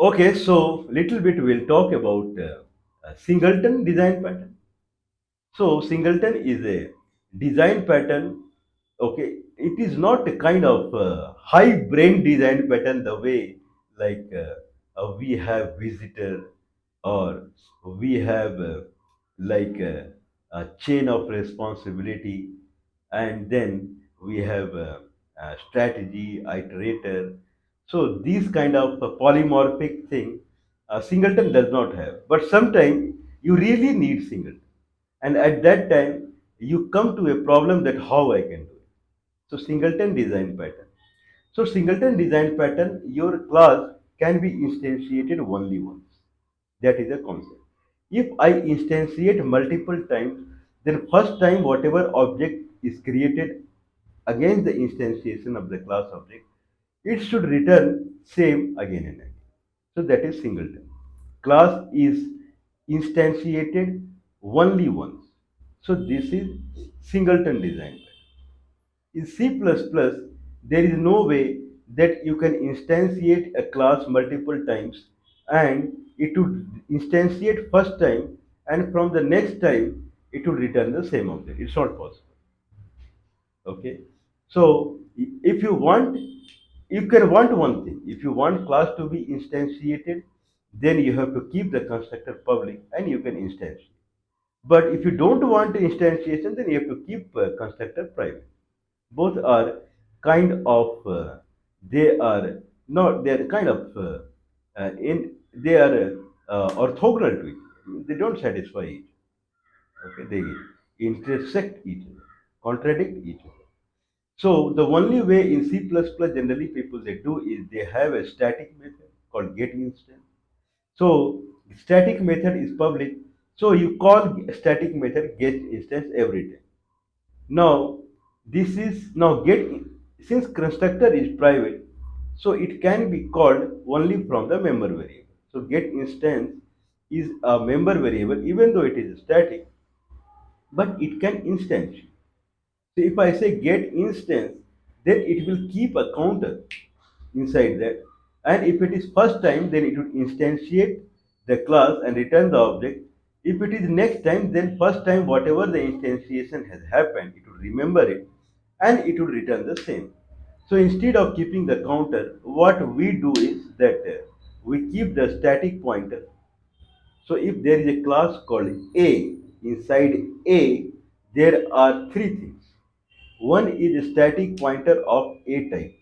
Okay, so little bit we'll talk about singleton design pattern. So singleton is a design pattern. Okay, it is not a kind of high brain design pattern the way like we have visitor or we have like a chain of responsibility, and then we have a strategy iterator. So these kind of polymorphic thing singleton does not have, but sometimes you really need singleton, and at that time you come to a problem that how I can do it. So singleton design pattern. So singleton design pattern, your class can be instantiated only once. That is a concept. If I instantiate multiple times, then first time whatever object is created against the instantiation of the class object, it should return same again and again. So that is singleton. Class is instantiated only once. So this is singleton design. In C++, there is no way that you can instantiate a class multiple times and it would instantiate first time and from the next time it would return the same object. It's not possible. Okay. So if you want, you can want one thing. If you want class to be instantiated, then you have to keep the constructor public and you can instantiate. But if you don't want instantiation, then you have to keep constructor private. Both are kind of they are not they are kind of in they are orthogonal to each other. They don't satisfy each other. Okay, they intersect each other, contradict each other. So the only way in C++ generally people they do is they have a static method called get instance. So static method is public. So you call static method get instance every time. Now, this is now get since constructor is private, so it can be called only from the member variable. So get instance is a member variable even though it is static, but it can instantiate. So if I say get instance, then it will keep a counter inside that. And if it is first time, then it would instantiate the class and return the object. If it is next time, then first time whatever the instantiation has happened, it would remember it and it would return the same. So instead of keeping the counter, what we do is that we keep the static pointer. So if there is a class called A, inside A, there are three things. One is a static pointer of A type.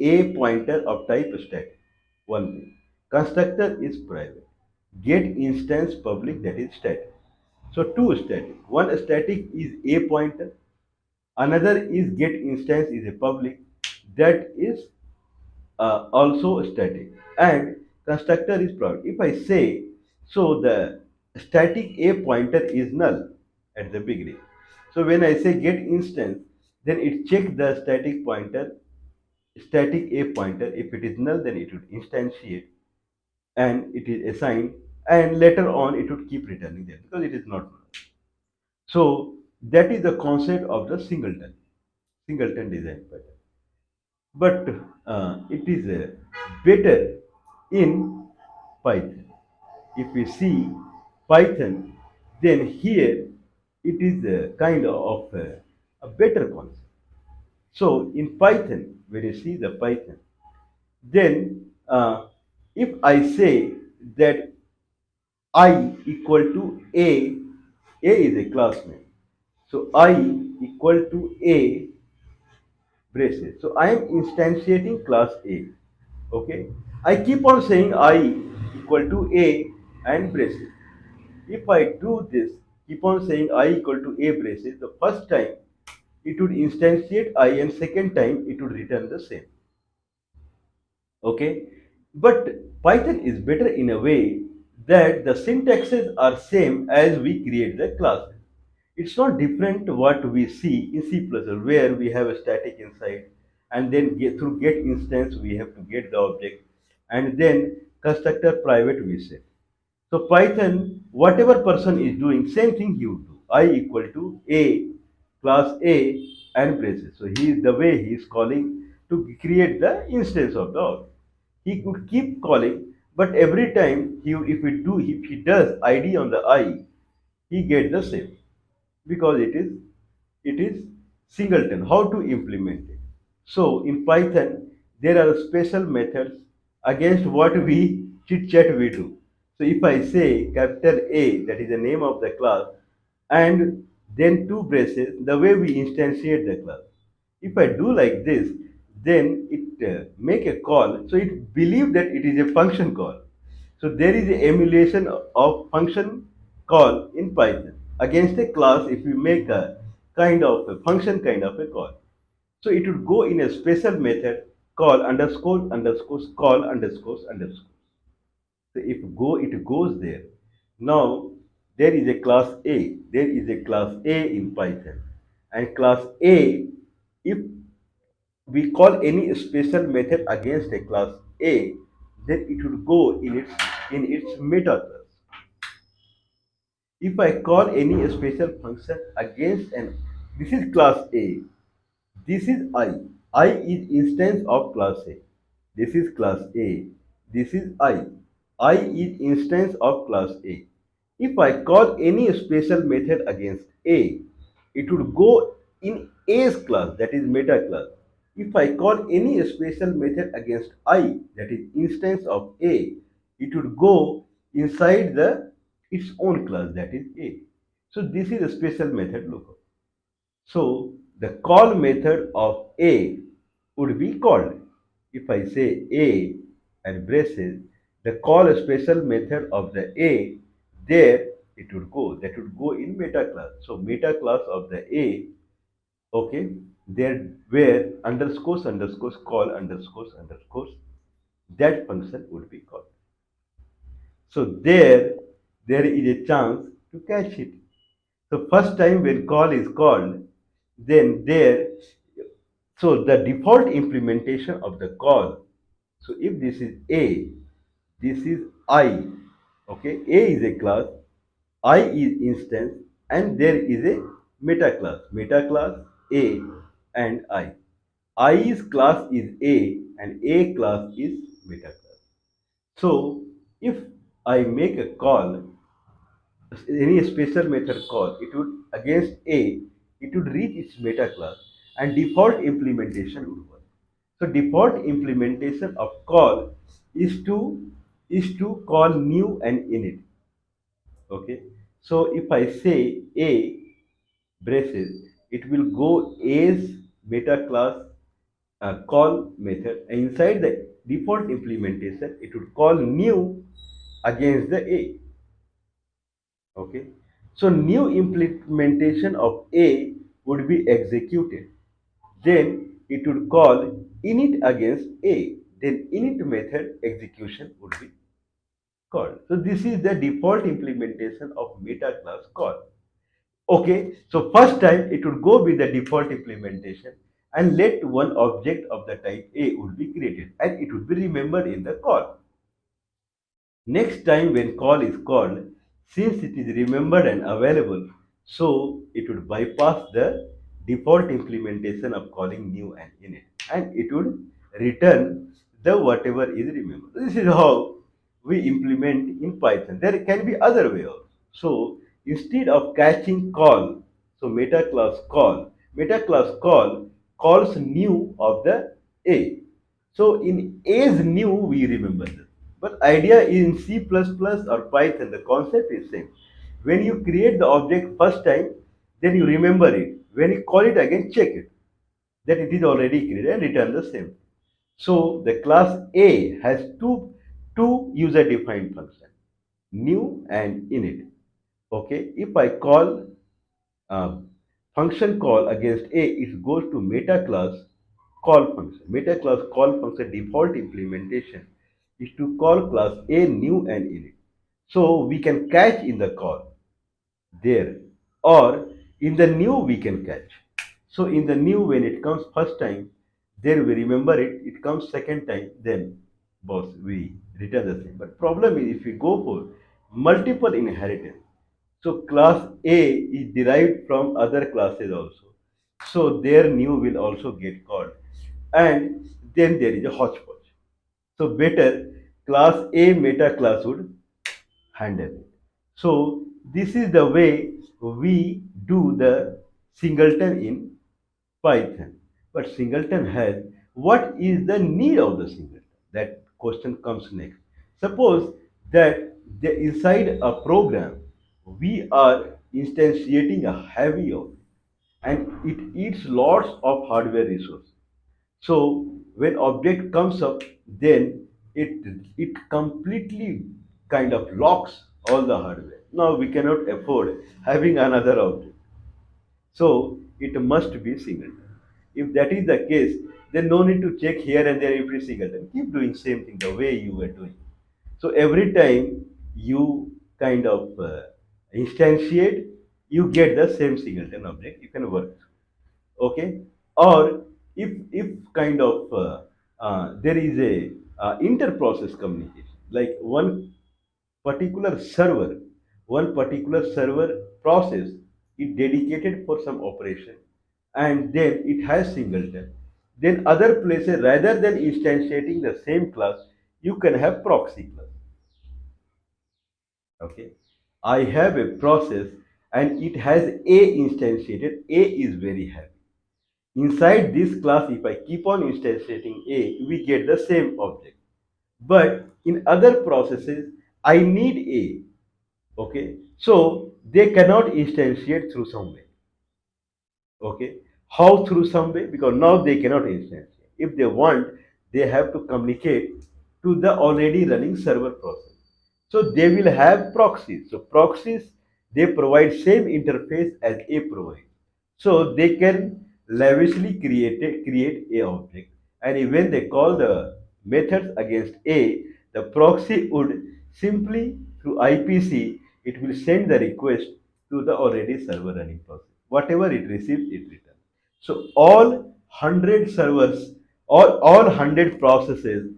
A pointer of type static. One thing. Constructor is private. Get instance public, that is static. So two static. One static is A pointer. Another is get instance is a public. That is also static. And constructor is private. If I say so, the static A pointer is null at the beginning. So when I say get instance, then it check the static A pointer. If it is null, then it would instantiate and it is assigned, and later on it would keep returning there because it is not null. So that is the concept of the singleton design pattern. But it is better in Python. If we see Python, then here it is a kind of a better concept. So in Python, when you see the Python, then if I say that I equal to A is a class name. So I equal to A braces. So I am instantiating class A. Okay. I keep on saying I equal to A and braces. If I do this, keep on saying I equal to A braces, the first time it would instantiate I and second time it would return the same. Okay, but Python is better in a way that the syntaxes are same as we create the classes. It's not different to what we see in C++ where we have a static inside and then through get instance we have to get the object and then constructor private we set. So Python, whatever person is doing, same thing he would do. I equal to A, class A and braces. So he is the way he is calling to create the instance of the object. He could keep calling, but every time if he does ID on the I, he gets the same because it is singleton. How to implement it? So in Python, there are special methods against what we chit chat we do. So if I say capital A, that is the name of the class, and then two braces, the way we instantiate the class. If I do like this, then it make a call. So it believe that it is a function call. So there is a emulation of function call in Python against a class. If we make a kind of a function kind of a call, so it would go in a special method call underscore underscore call underscores underscore. So if go it goes there. Now there is a class A. There is a class A in Python, and class A, if we call any special method against a class A, then it would go in its meta class. If I call any special function against an this is class A, this is I. I is instance of class A. This is class A. This is I. I is instance of class A. If I call any special method against A, it would go in A's class, that is meta class. If I call any special method against I, that is instance of A, it would go inside the its own class, that is A. So this is a special method lookup. So the call method of A would be called. If I say A and braces, the call special method of the A, there it would go. That would go in meta class. So meta class of the A, okay, there where underscores underscores call underscores underscores, that function would be called. So there is a chance to catch it. So first time when call is called, then there, so the default implementation of the call. So if this is A, this is I. Okay, A is a class, I is instance, and there is a meta class. Meta class A and I. I's class is A and A class is meta class. So if I make a call, any special method call, it would against A, it would reach its meta class and default implementation would work. So default implementation of call is to call new and init. Okay. So if I say A braces, it will go A's meta class call method, and inside the default implementation, it would call new against the A. Okay. So new implementation of A would be executed. Then it would call init against A. Then init method execution would be called. So this is the default implementation of meta class call. Okay. So first time it would go with the default implementation and let one object of the type A would be created and it would be remembered in the call. Next time when call is called, since it is remembered and available, so it would bypass the default implementation of calling new and init, and it would return the whatever is remembered. This is how we implement in Python. There can be other way also. So instead of catching call, so meta class call calls new of the A. So in A's new, we remember this. But idea in C++ or Python, the concept is same. When you create the object first time, then you remember it. When you call it again, check it that it is already created and return the same. So the class A has two user defined functions, new and init. Okay, if I call uh, function call against A, it goes to meta class call function. Meta class call function default implementation is to call class A new and init. So we can catch in the call there, or in the new we can catch. So in the new, when it comes first time, then we remember it. It comes second time, then boss we return the same. But problem is if we go for multiple inheritance, so class A is derived from other classes also. So their new will also get called. And then there is a hodgepodge. So better class A meta class would handle it. So this is the way we do the singleton in Python. But singleton has what is the need of the singleton? That question comes next. Suppose that inside a program we are instantiating a heavy object and it eats lots of hardware resources. So when object comes up, then it completely kind of locks all the hardware. Now we cannot afford having another object. So it must be singleton. If that is the case, then no need to check here and there every singleton. Keep doing same thing the way you were doing. So every time you kind of instantiate, you get the same singleton object. You can work. Okay, or if kind of there is a inter-process communication, like particular server one particular server process is dedicated for some operation, and then it has singleton, then other places rather than instantiating the same class, you can have proxy class. Okay, I have a process and it has a instantiated. A is very heavy. Inside this class, if I keep on instantiating A, we get the same object. But in other processes, I need A. Okay. So they cannot instantiate through some way. Okay. How through some way? Because now they cannot instantiate. If they want, they have to communicate to the already running server process. So they will have proxies. So proxies, they provide same interface as A provides. So they can lavishly create a object, and when they call the methods against A, the proxy would simply through IPC it will send the request to the already server running process. Whatever it receives, it returns. So all 100 processes,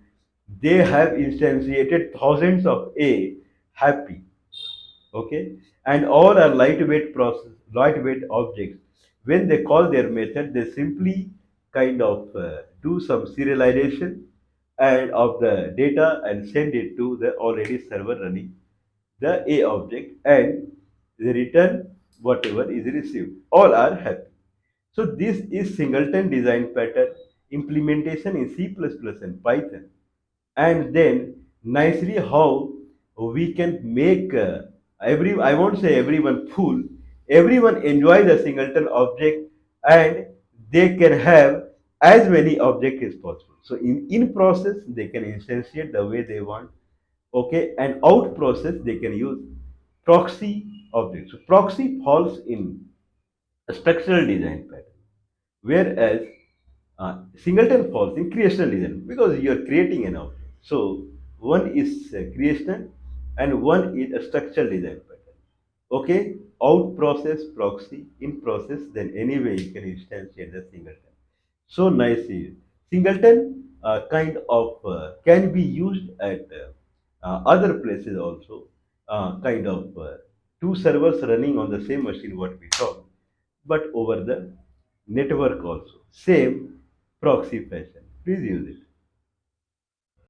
they have instantiated thousands of A happy. Okay, and all are lightweight objects. When they call their method, they simply kind of do some serialization and of the data and send it to the already server running the A object, and they return whatever is received. All are happy. So this is singleton design pattern implementation in C++ and Python, and then nicely how we can make every, I won't say everyone fool, everyone enjoy the singleton object, and they can have as many objects as possible. So in process they can instantiate the way they want. Okay, and out process they can use proxy objects. So proxy falls in a structural design pattern, whereas singleton falls in creational design because you are creating an object. So one is creational and one is a structural design pattern. Okay, out process proxy, in process, then anyway you can instantiate the singleton. So nicely, singleton kind of can be used at other places also. Kind of two servers running on the same machine, what we talk, but over the network also. Same proxy fashion. Please use it.